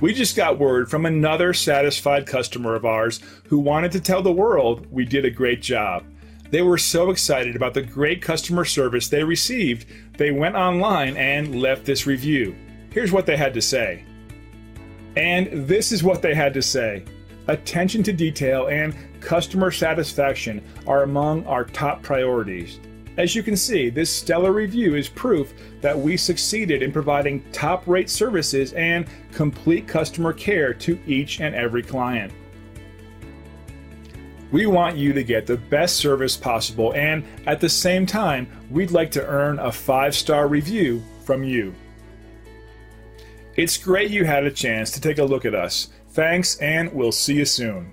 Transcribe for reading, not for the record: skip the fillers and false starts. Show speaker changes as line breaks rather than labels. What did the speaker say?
We just got word from another satisfied customer of ours who wanted to tell the world we did a great job. They were so excited about the great customer service they received, they went online and left this review. Here's what they had to say. And this is what they had to say. Attention to detail and customer satisfaction are among our top priorities. As you can see, this stellar review is proof that we succeeded in providing top-rate services and complete customer care to each and every client. We want you to get the best service possible, and at the same time, we'd like to earn a 5-star review from you. It's great you had a chance to take a look at us. Thanks, and we'll see you soon.